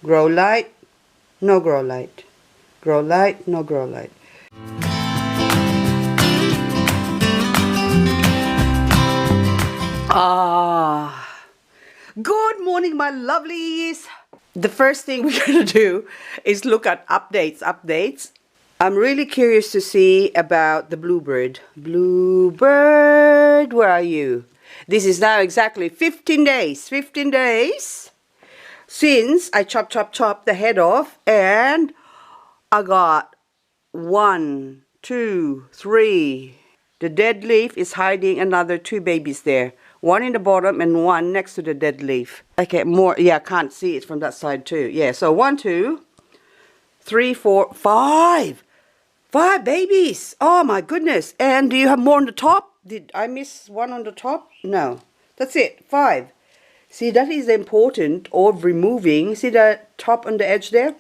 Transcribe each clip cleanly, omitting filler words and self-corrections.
Grow light, no grow light. Grow light, no grow light. Good morning, my lovelies. The first thing we're gonna do is look at updates. I'm really curious to see about the bluebird. Bluebird, where are you? This is now exactly 15 days since I chop the head off, and I got 1, 2, 3. The dead leaf is hiding another 2 babies there. One in the bottom and one next to the dead leaf. Okay, more. Yeah, I can't see it from that side too. Yeah, so 1, 2, 3, 4, 5. 5 babies. Oh my goodness. And do you have more on the top? Did I miss one on the top? No. That's it. 5. See, that is important of removing. See the top on the edge there?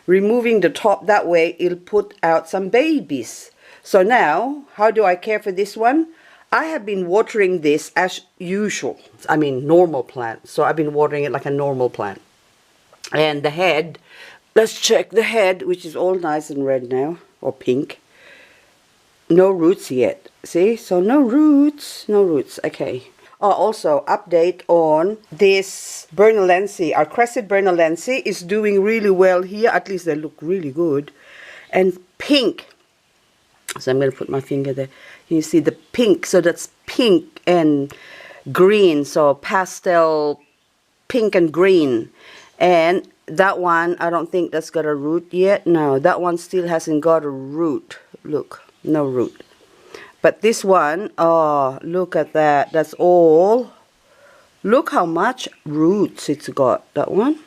Removing the top, that way it'll put out some babies. So now, how do I care for this one? I have been watering this as usual. I mean, normal plant. So I've been watering it like a normal plant. And the head, let's check the head, which is all nice and red now, or pink. No roots yet. See? So no roots. Okay. Also, update on this Lansi. Our crested Lansi is doing really well here. At least they look really good. And pink. So I'm going to put my finger there. You see the pink. So that's pink and green. So pastel pink and green. And that one, I don't think that's got a root yet. No, that one still hasn't got a root. Look, no root. But this one, oh, look at that. That's all. Look how much roots it's got, that one.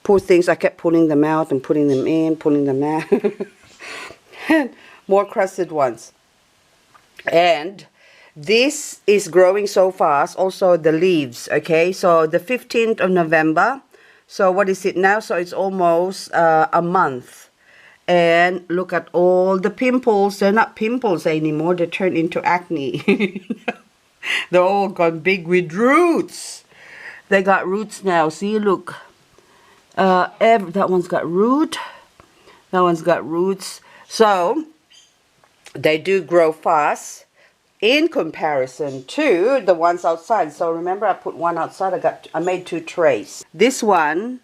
Poor things, I kept pulling them out and putting them in, pulling them out. And more crested ones. And this is growing so fast. Also the leaves, okay? So the 15th of November. So what is it now? So it's almost a month. And look at all the pimples. They're not pimples anymore. They turn into acne. They're all gone big with roots. They got roots now. See, look. That one's got root. That one's got roots. So, they do grow fast in comparison to the ones outside. So remember, I put one outside. I made 2 trays. This one,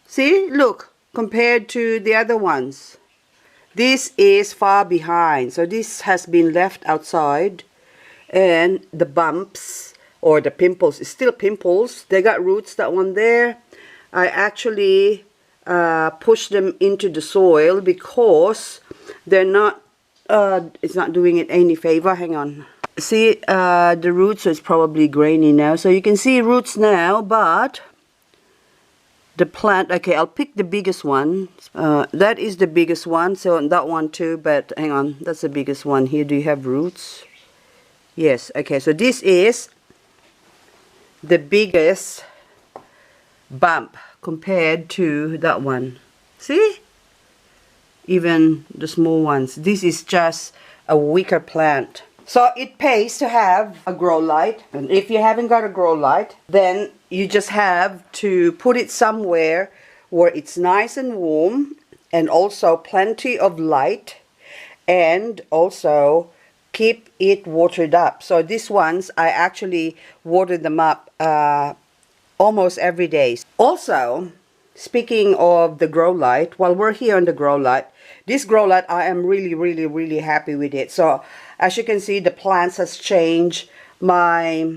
see, look, compared to the other ones. This is far behind, so this has been left outside, and the bumps or the pimples is still pimples. They got roots, that one there. I actually pushed them into the soil because they're not, it's not doing it any favor. Hang on. See, the roots is probably grainy now, so you can see roots now, but the plant, okay, I'll pick the biggest one. That is the biggest one, so that one too, but hang on, that's the biggest one here. Do you have roots? Yes, okay, so this is the biggest bump compared to that one. See? Even the small ones. This is just a weaker plant. So it pays to have a grow light. And if you haven't got a grow light, then you just have to put it somewhere where it's nice and warm and also plenty of light, and also keep it watered up. So these ones, I actually watered them up almost every day. Also, speaking of the grow light, while we're here on the grow light, this grow light, I am really happy with it. So as you can see, the plants has changed. My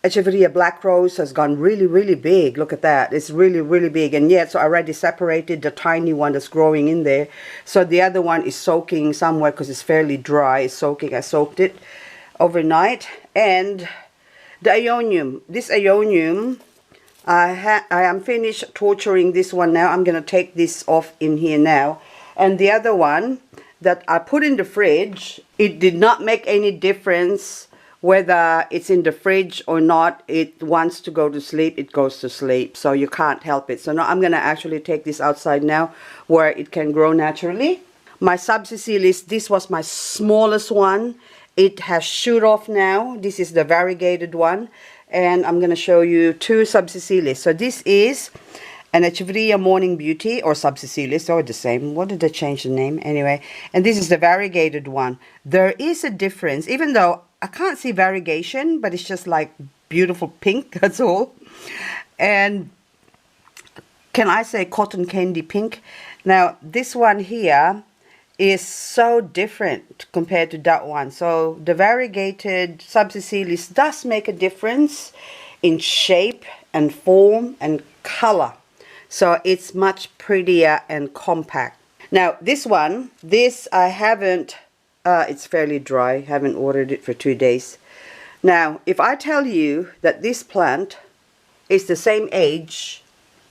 Echeveria black rose has gone really big. Look at that. It's really big. And yet, so I already separated the tiny one that's growing in there. So the other one is soaking somewhere because it's fairly dry. It's soaking. I soaked it overnight. And the Aeonium. This Aeonium, I am finished torturing this one now. I'm going to take this off in here now. And the other one that I put in the fridge, it did not make any difference whether it's in the fridge or not. It wants to go to sleep, it goes to sleep. So you can't help it. So now I'm going to actually take this outside now where it can grow naturally. My Subsicilis, this was my smallest one. It has shoot off now. This is the variegated one. and I'm going to show you two subsicilis. So this is an Echeveria Morning Beauty, or subsicilis, or the same. What did they change the name? Anyway, and this is the variegated one. There is a difference, even though I can't see variegation, but it's just like beautiful pink, that's all. And can I say cotton candy pink? Now, this one here is so different compared to that one. So the variegated subsicilis does make a difference in shape and form and color. So it's much prettier and compact. Now this one, this I haven't, it's fairly dry, haven't watered it for 2 days. Now if I tell you that this plant is the same age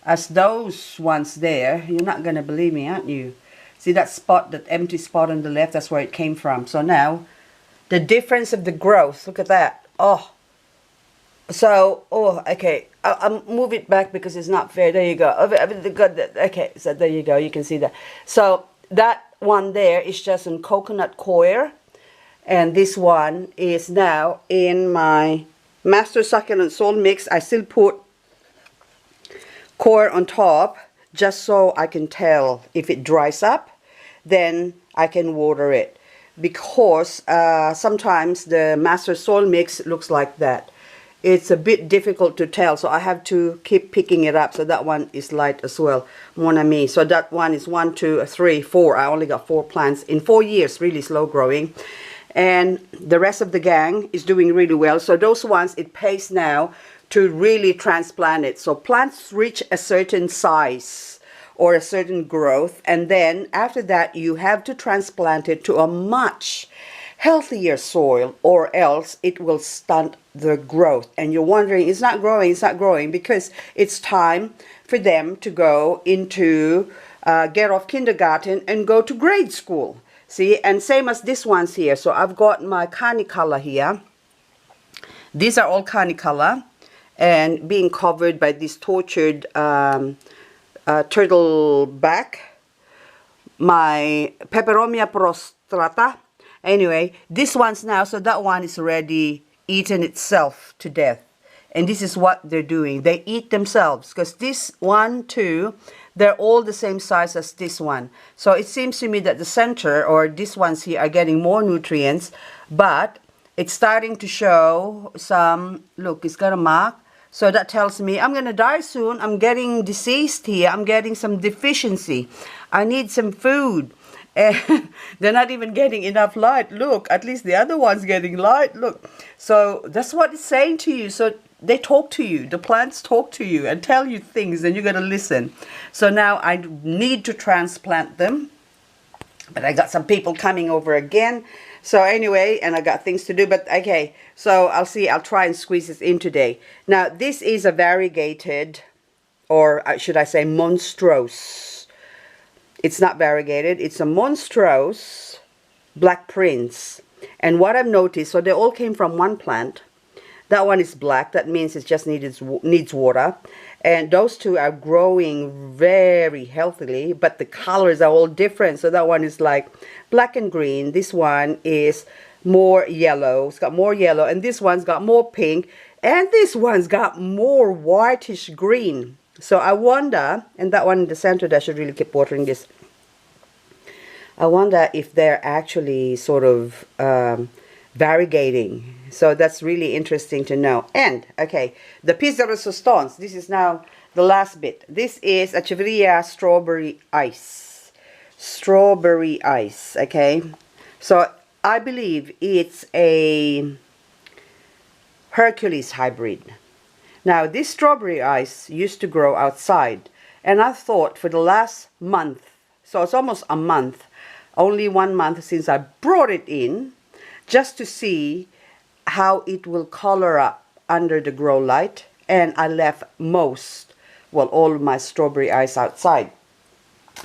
as those ones there, you're not going to believe me, aren't you? See that spot, that empty spot on the left, that's where it came from. So now the difference of the growth, look at that. Oh, so, oh, okay, I'll move it back because it's not fair. There you go. Okay, so there you go. You can see that. So that one there is just in coconut coir. And this one is now in my Master Succulent Soil Mix. I still put coir on top just so I can tell if it dries up, then I can water it. Because sometimes the Master Soil Mix looks like that. It's a bit difficult to tell, so I have to keep picking it up. So that one is light as well, mon ami. So that one is 1, 2, 3, 4. I only got 4 plants in 4 years, really slow growing. And the rest of the gang is doing really well. So those ones, it pays now to really transplant it. So plants reach a certain size or a certain growth, and then after that you have to transplant it to a much healthier soil, or else it will stunt the growth. And you're wondering, it's not growing, because it's time for them to go into get off kindergarten and go to grade school. See, and same as this one's here. So I've got my Carnicola here. These are all Carnicola and being covered by this tortured turtle back. My Peperomia prostrata. Anyway, this one's now, so that one is already eaten itself to death. And this is what they're doing. They eat themselves, because this one, two, they're all the same size as this one. So it seems to me that the center, or these ones here, are getting more nutrients, but it's starting to show some, look, it's got a mark. So that tells me I'm going to die soon. I'm getting diseased here. I'm getting some deficiency. I need some food. And they're not even getting enough light. Look, at least the other one's getting light. Look. So that's what it's saying to you. So they talk to you. The plants talk to you and tell you things, and you got to listen. So now I need to transplant them. But I got some people coming over again. So anyway, and I got things to do. But okay, so I'll see. I'll try and squeeze this in today. Now, this is a variegated, or should I say monstrose. It's not variegated. It's a monstrose Black Prince. And what I've noticed, so they all came from one plant. That one is black. That means it just needs water. And those two are growing very healthily, but the colors are all different. So that one is like black and green. This one is more yellow. It's got more yellow. And this one's got more pink. And this one's got more whitish green. So I wonder, and that one in the center, I should really keep watering this. I wonder if they're actually sort of variegating. So that's really interesting to know. And, okay, the piece de resistance. This is now the last bit. This is Echeveria strawberry ice. Strawberry ice, okay. So I believe it's a Hercules hybrid. Now, this strawberry ice used to grow outside, and I thought for the last month, so it's almost a month, only 1 month since I brought it in, just to see how it will color up under the grow light, and I left most, well, all of my strawberry ice outside.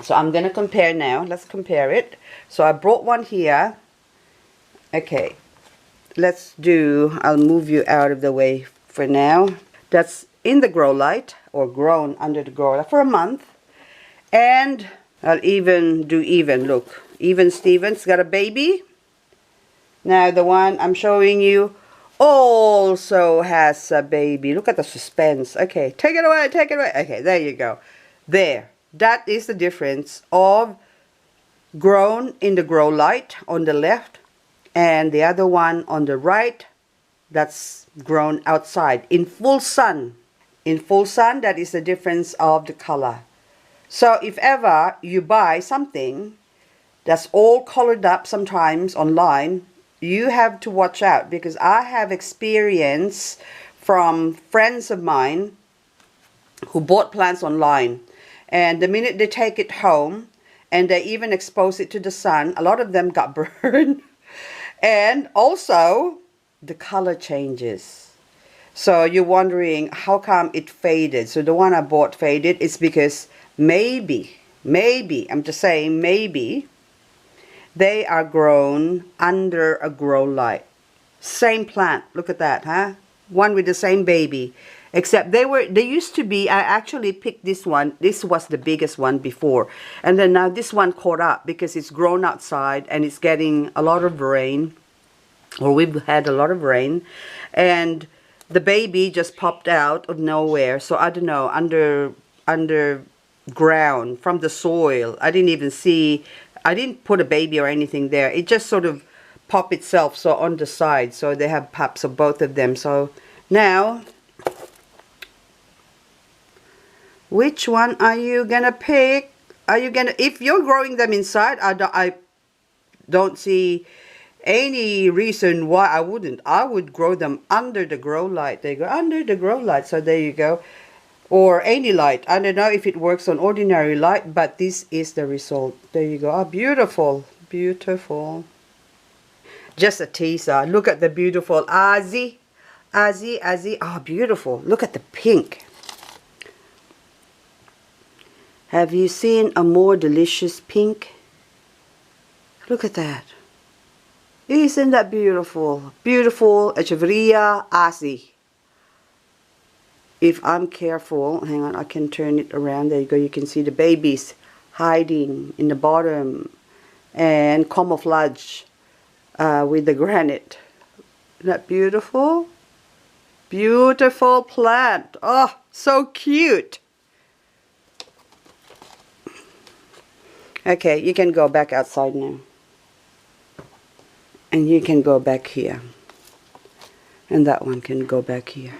So I'm going to compare now. Let's compare it. So I brought one here. Okay, let's do, I'll move you out of the way for now. That's in the grow light, or grown under the grow light for a month. And I'll even do look, Even Stevens got a baby. Now the one I'm showing you also has a baby. Look at the suspense. Okay, take it away, take it away. Okay, there you go. There. That is the difference of grown in the grow light on the left and the other one on the right that's grown outside in full sun. In full sun, that is the difference of the color. So if ever you buy something that's all colored up sometimes online, you have to watch out, because I have experience from friends of mine who bought plants online, and the minute they take it home and they even expose it to the sun, a lot of them got burned and also the color changes. So you're wondering how come it faded. So the one I bought faded. It's because maybe, I'm just saying maybe, they are grown under a grow light. Same plant, look at that, huh? One with the same baby. Except they used to be, I actually picked this one. This was the biggest one before. And then now this one caught up because it's grown outside and it's getting a lot of rain. Or we've had a lot of rain. And the baby just popped out of nowhere. So I don't know, underground, from the soil. I didn't even see, I didn't put a baby or anything there. It just sort of popped itself so on the side. So they have pups of both of them. So now, which one are you gonna pick? Are you gonna, if you're growing them inside, I don't see any reason why I wouldn't. I would grow them under the grow light. They go under the grow light. So there you go. Or any light. I don't know if it works on ordinary light, but this is the result. There you go. Oh, beautiful. Beautiful. Just a teaser. Look at the beautiful Azzy. Azzy. Oh, beautiful. Look at the pink. Have you seen a more delicious pink? Look at that. Isn't that beautiful? Beautiful Echeveria Azzy. If I'm careful, hang on, I can turn it around. There you go. You can see the babies hiding in the bottom and camouflage with the granite. Isn't that beautiful? Beautiful plant. Oh, so cute. Okay, you can go back outside now. And you can go back here. And that one can go back here.